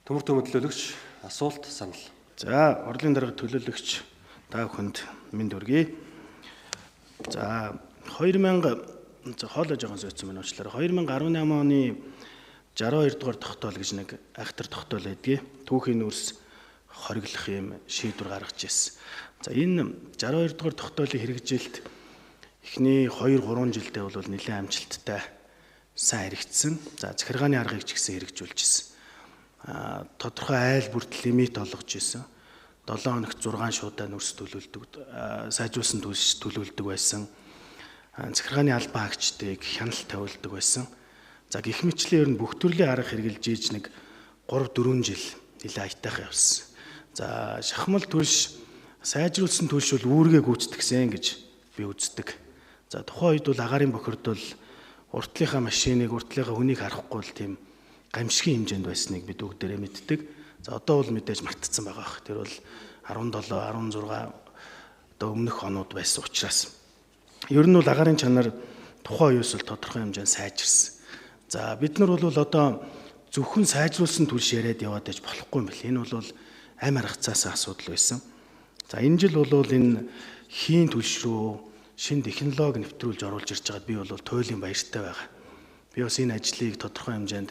Төмөр төлөөлөгч асуулт санал. За, орлын дарга төлөөлөгч та бүхэнд мэнд хүргэе. За, 2000 хоолой жоохон зөөцсөн байна уучлаарай. 2018 оны 62 дугаар тогтоол гэж нэг айхтар тогтоол байдгийг түүхийн нүүрс хориглох юм шийдвэр гаргаж ирсэн. За, энэ 62 дугаар тогтоолын хэрэгжилт эхний 2-3 жилдээ бол нэлээд амжилттай сайн хэрэгжсэн. За, захиргааны аргыг ч гэсэн хэрэгжүүлж ирсэн. Тодорхой айл бүрт лимит олгож ирсэн. 7 хоногт 6 шуудаа нүрс төлөвлөдөг, сайжруулсан төлөвлөдөг байсан. Захиргааны албан хаагчдыг хяналт тавилдаг байсан. За, гэх мэтчлэн ер нь бүх төрлийн арга хэрэгжилж ийж нэг 3-4 жил нэлээд аятайхан явсан. За, шахмал түлш сайжруулсан түлш бол үүргээ гүйцэтгсэн гэж би үздэг. За, тухайн үед бол агаарын бохирдол уртлынхаа машиныг, уртлынхаа хүнийг харахгүй л тийм гамшигын хэмжээнд байсныг бид бүгдээрээ мэддэг. За, одоо бол мэдээж мартцсан байгаа бах. Тэр бол 17, 16 одоо өмнөх онууд байсан учраас. Ер нь бол агаарын чанар тухайн үеэс л тодорхой хэмжээнд сайжирсан. За, бид нар бол одоо зөвхөн сайжруулсан түлш яриад яваад байж болохгүй юм бэл. Энэ бол амь аргацаас асуудал байсан. За, энэ жил бол энэ хийн түлш рүү шинэ технологи нэвтрүүлж оруулж ирж байгаад би бол туйлын баяртай байгаа. Би бас энэ ажлыг тодорхой хэмжээнд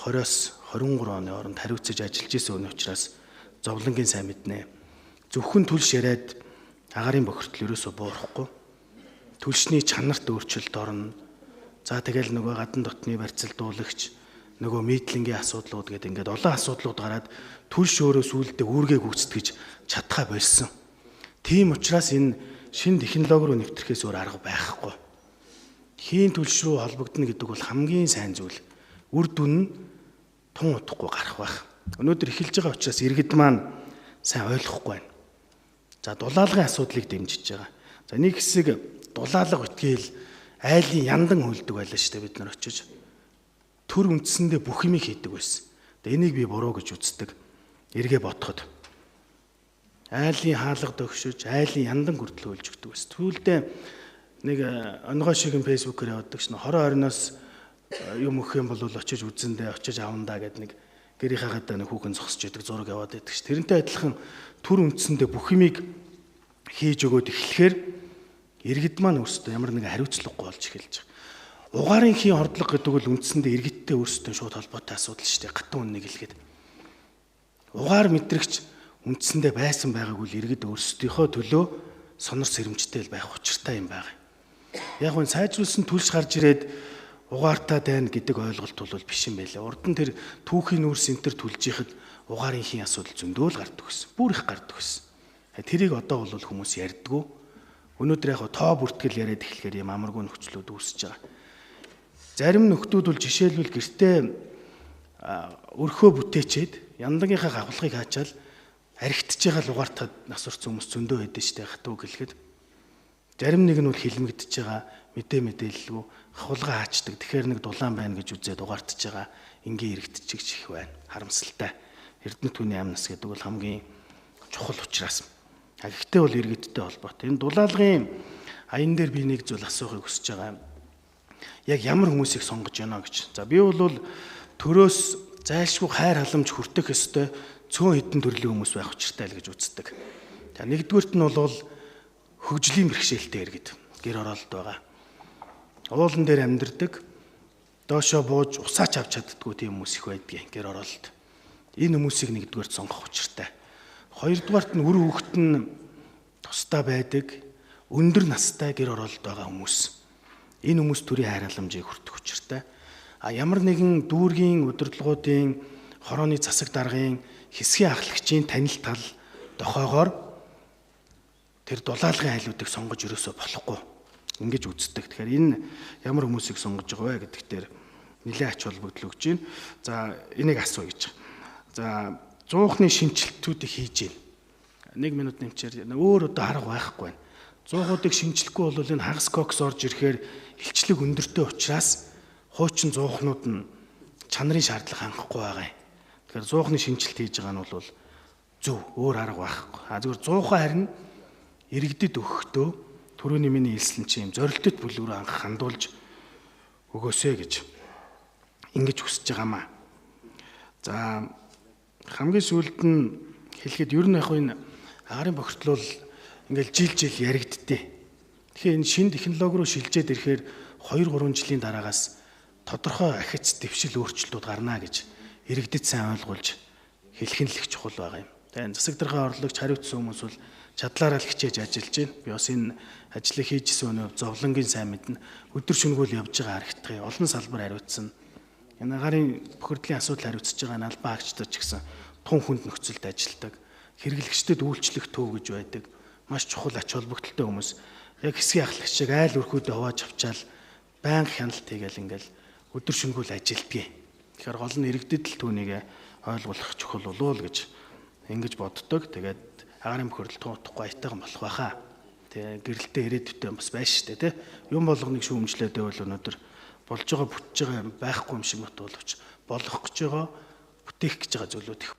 20-с 23 оны хооронд хариуцаж ажиллаж исэн учраас зовлонгийн сайн мэднэ. Зөвхөн түлш яриад агаарын бохирдол ерөөсөө буурахгүй. Түлшний чанарт өөрчлөлт орно. За, тэгэл нөгөө гадна дотны барьцалдуулагч, нөгөө мидлингийн асуудлууд гэдэг ингээд олон асуудлууд гараад түлш өөрөө сүүлдээ үүргээ гүйцэтгэж чадхаа болсон. Тийм учраас энэ шинэ технологи руу нэвтрэхээс өөр арга байхгүй. Хийн түлш рүү холбогдно гэдэг бол хамгийн сайн зүйл. Үр дүн нь тун утахгүй гарах байх. Өнөөдөр эхэлж байгаа учраас иргэд маань сайн ойлгохгүй байна. За, дулаалгын асуудлыг дэмжиж байгаа. За, нэг хэсэг дулаалга үтгээл айлын яндан хөлдөг байлаа шүү дээ бид нар очиж. Төр үндсэндээ бүх юмыг хийдэг байсан. Тэгээ энийг би буруу гэж үздэг. Эргээ бодоход. Айлын хаалга дөгшөж, айлын яндан хүртэл хөлж өгдөг байсан. Түүлдээ нэг онгой шигэн фэйсбүүкээр явуулдаг шнэ 20 орноос юм өгөх юм бол очиж үзэндээ очиж авандаа гэдэг нэг гэрийнхаа гадаа нэг хүүхэн зогсож идэг зураг яваад байдаг ш. Тэрнтэй адилхан төр үндсэндээ бүх юмыг хийж өгөөд эхлэхээр иргэд маань өөрсдөө ямар нэгэн хариуцлагагүй болж эхэлж байгаа. Угаарын хийн хордлого гэдэг бол үндсэндээ иргэдтэй өөрсдөө шууд холбоотой асуудал ш. Гатан үннийг хэлгээд. Угаар мэдрэгч үндсэндээ байсан байгааг үл иргэд өөрсдийнхөө төлөө сонор сэрэмжтэй байх учиртай юм байна. Яг нь сайжруулсан түлш гарч ирээд угаартаа дайна гэдэг ойлголт бол биш юм байлаа. Урд нь тэр түүхийн нүүрс энтер түлж ихад угаарын хийн асуудал зөндөөл гардаг гэсэн. Бүр их гардаг гэсэн. Тэрийг одоо бол хүмүүс ярьдгүй. Өнөөдөр яг тоо бүртгэл яриад эхлэхээр юм амаргүй нөхцлүүд үүсэж байгаа. Зарим нөхдүүд бол жишээлбэл гэртээ өрхөө бүтээчээд яндагийнхаа гавхлагыг хаачаал архитж байгаа л угаартаа насурсан хүмүүс зөндөө байдэн штэ хатуу гэлэхэд. Зарим нэг нь бол хилмигдэж байгаа мэдээлэлгүй хавлгаа хаачдаг. Тэгэхээр нэг дулаан байна гэж үзээд угаартж байгаа ингийн иргэдчиг их байна. Харамсалтай. Эрдэнэ түүний амнас гэдэг бол хамгийн чухал учраас. Гэхдээ бол иргэдтэй холбоотой. Энэ дулаалгын аян дээр би нэг зүйл асуухыг хүсэж байгаа. Яг ямар хүмүүсийг сонгож байна гэж. За, би бол төрөөс зайлшгүй хайр халамж хүртэх ёстой цөөн хэдэн төрлийн хүмүүс байх учиртай л гэж үздэг. За, нэгдүгüүрт нь бол хөгжлийн бэрхшээлтэй иргэд гэр оролт байгаа. Уулан дээр амьдардаг, доошоо бууж усаач авч чаддгүй тийм хүмүүс их байдгийн гэр оролт. Энэ хүмүүсийг нэгдүгээрт сонгох учиртай. Хоёрдугаарт нь үр хөвгт нь тусдаа байдаг, өндөр настай гэр оролт байгаа хүмүүс. Энэ хүмүүс төрийн хайр халамжийг хүртэх учиртай. Ямар нэгэн дүүргийн удирдлагуудын хорооны засаг даргын хэсгийн ахлагчийн танил тал дохоогоор тэр дулаалгын айлуудыг сонгож өрөөсөө болохгүй. Ингэж үздэг. Тэгэхээр энэ ямар хүмүүсийг сонгож байгаа вэ гэдэг дээр нэлээд ач холбогдол өгч байна. За, энийг асуу гэж. За, 100-ны шинжилтүүдийг хийж байна. 1 минут нэмчээр өөр одоо арга байхгүй байна. 100-уудыг шинжлэхгүй бол энэ хагас кокс орж ирэхээр илчлэг өндөртэй учраас хуучин 100-нууд нь чанарын шаардлага хангахгүй байгаа юм. Тэгэхээр 100-ны шинжилт хийж байгаа нь бол зөв, өөр арга байхгүй. Зүгээр 100-аа харин иргэдэд өгөхдөө түрүүний миний хэлсэн чинь зорилттой бүлэг рүү хандуулж өгөөсэй гэж ингэж хүсэж байгаамаа. За, хамгийн сүүлд нь хэлэхэд ер нь яг энэ агарын бохирдол бол ингээл жил яригддээ. Тэгэхээр энэ шинэ технологи руу шилжээд ирэхээр 2-3 жилийн дараагаас тодорхой ахиц дэвшил өөрчлөлтүүд гарна гэж иргэдэд сайн ойлгуулж хэлэх нь л их чухал байгаа юм. Тэгээд засаг даргын орлогч хариуцсан хүмүүс бол чадлаараа л хичээж ажиллаж байна. Би бас энэ ажлыг хийжсэн өнөө зовлонгийн сайн мэднэ. Өдөр шөнөгүй явж байгаа харагдах. Олон салбар хариуцсан. Энэ агарын бохирдлын асуудал хариуцж байгаа нь албан хаагчдад ч гэсэн тун хүнд нөхцөлд ажилладаг. Хэрэглэгчдэд үйлчлэх төв гэж байдаг. Маш чухал ач холбогдолтой хүмүүс. Яг хэсгийн ахлагч шиг айл өрхөдөө хувааж авчаал байнга хяналт хийгээл ингээл өдөр шөнөгүй л ажилддаг. Тэгэхээр гол нь иргэдэд л түүнийг ойлгуулах чухал болов уу гэж ингэж боддог. Тэгээд агарын бохирдол утгагүй айтайхан болох байхаа. Тэгээ гэрэлтэй ирээдүйтэй бас байна шүү дээ, тий. Юм болгоныг шүүмжлээд байвал өнөөдөр болж байгаа бүтэж байгаа байхгүй юм шиг мот боловч болох гэж байгаа бүтээх гэж байгаа зүйлүүд их